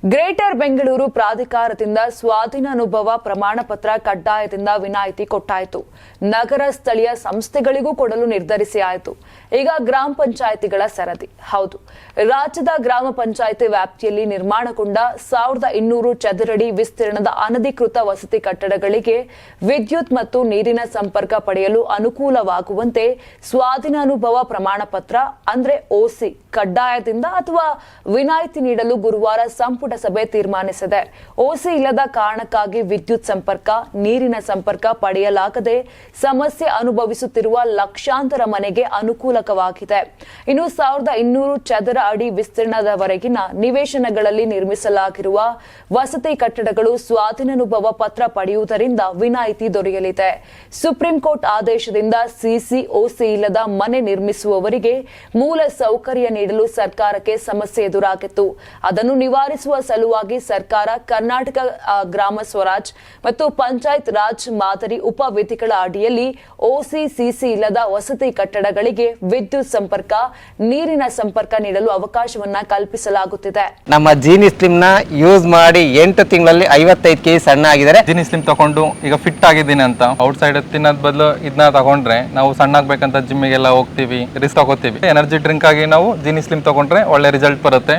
Greater Bengaluru ಪ್ರಾಧಿಕಾರದಿಂದ ಸ್ವಾಧೀನಾನುಭವ ಪ್ರಮಾಣ ಪತ್ರ ಕಡ್ಡಾಯದಿಂದ ವಿನಾಯಿತಿ ಕೊಟ್ಟಾಯಿತು. ನಗರ ಸ್ಥಳೀಯ ಸಂಸ್ಥೆಗಳಿಗೂ ಕೊಡಲು ನಿರ್ಧರಿಸಿ ಆಯಿತು. ಈಗ ಗ್ರಾಮ ಪಂಚಾಯಿತಿಗಳ ಸರದಿ. ಹೌದು, ರಾಜ್ಯದ ಗ್ರಾಮ ಪಂಚಾಯಿತಿ ವ್ಯಾಪ್ತಿಯಲ್ಲಿ ನಿರ್ಮಾಣಗೊಂಡ 1200 ಚದರಡಿ ವಿಸ್ತೀರ್ಣದ ಅನಧಿಕೃತ ವಸತಿ ಕಟ್ಟಡಗಳಿಗೆ ವಿದ್ಯುತ್ ಮತ್ತು ನೀರಿನ ಸಂಪರ್ಕ ಪಡೆಯಲು ಅನುಕೂಲವಾಗುವಂತೆ ಸ್ವಾಧೀನಾನುಭವ ಪ್ರಮಾಣ ಪತ್ರ ಅಂದ್ರೆ ಓಸಿ ಕಡ್ಡಾಯದಿಂದ ಅಥವಾ ವಿನಾಯಿತಿ ನೀಡಲು ಗುರುವಾರ ಸಂಪುಟ ಸಭೆ ತೀರ್ಮಾನಿಸಿದೆ. ಓಸಿ ಇಲ್ಲದ ಕಾರಣಕ್ಕಾಗಿ ವಿದ್ಯುತ್ ಸಂಪರ್ಕ, ನೀರಿನ ಸಂಪರ್ಕ ಪಡೆಯಲಾಗದೆ ಸಮಸ್ಯೆ ಅನುಭವಿಸುತ್ತಿರುವ ಲಕ್ಷಾಂತರ ಮನೆಗೆ ಅನುಕೂಲಕವಾಗಿದೆ. ಇನ್ನು 1200 ಚದರ ಅಡಿ ವಿಸ್ತೀರ್ಣದವರೆಗಿನ ನಿವೇಶನಗಳಲ್ಲಿ ನಿರ್ಮಿಸಲಾಗಿರುವ ವಸತಿ ಕಟ್ಟಡಗಳು ಸ್ವಾಧೀನಾನುಭವ ಪತ್ರ ಪಡೆಯುವುದರಿಂದ ವಿನಾಯಿತಿ ದೊರೆಯಲಿದೆ. ಸುಪ್ರೀಂ ಕೋರ್ಟ್ ಆದೇಶದಿಂದ ಸಿಸಿ ಓಸಿ ಇಲ್ಲದ ಮನೆ ನಿರ್ಮಿಸುವವರಿಗೆ ಮೂಲ ಸೌಕರ್ಯ ನೀಡಲು ಸರ್ಕಾರಕ್ಕೆ ಸಮಸ್ಯೆ ಎದುರಾಗಿತ್ತು. ಅದನ್ನು ನಿವಾರಿಸುವ ಸಲುವಾಗಿ ಸರ್ಕಾರ ಕರ್ನಾಟಕ ಗ್ರಾಮ ಸ್ವರಾಜ್ ಮತ್ತು ಪಂಚಾಯತ್ ರಾಜ್ ಮಾದರಿ ಉಪವಿಧಿಗಳ ಅಡಿಯಲ್ಲಿ ಓಸಿ ಸಿಸಿ ಇಲ್ಲದ ವಸತಿ ಕಟ್ಟಡಗಳಿಗೆ ವಿದ್ಯುತ್ ಸಂಪರ್ಕ, ನೀರಿನ ಸಂಪರ್ಕ ನೀಡಲು ಅವಕಾಶವನ್ನ ಕಲ್ಪಿಸಲಾಗುತ್ತಿದೆ. ನಮ್ಮ ಜೀನಿ ಸ್ಲಿಮ್ ನ ಯೂಸ್ ಮಾಡಿ 8 ತಿಂಗಳಲ್ಲಿ 55 ಕೆಜಿ ಸಣ್ಣ ಆಗಿದ್ದಾರೆ. ಜೀನಿ ಸ್ಲಿಮ್ ತಗೊಂಡು ಈಗ ಫಿಟ್ ಆಗಿದ್ದೀನಿ ಅಂತ ಔಟ್ ಸೈಡ್ ತಿನ್ನೋದ್ ಬದಲು ಇದನ್ನ ತಗೊಂಡ್ರೆ ನಾವು ಸಣ್ಣ ಆಗ್ಬೇಕಂತ ಜಿಮ್ಮಿಗೆಲ್ಲ ಹೋಗ್ತೀವಿ, ರಿಸ್ಕ್ ತಗೋತೀವಿ. ಎನರ್ಜಿ ಡ್ರಿಂಕ್ ಆಗಿ ನಾವು ಜೀನಿ ಸ್ಲಿಮ್ ತಗೊಂಡ್ರೆ ಒಳ್ಳೆ ರಿಸಲ್ಟ್ ಬರುತ್ತೆ.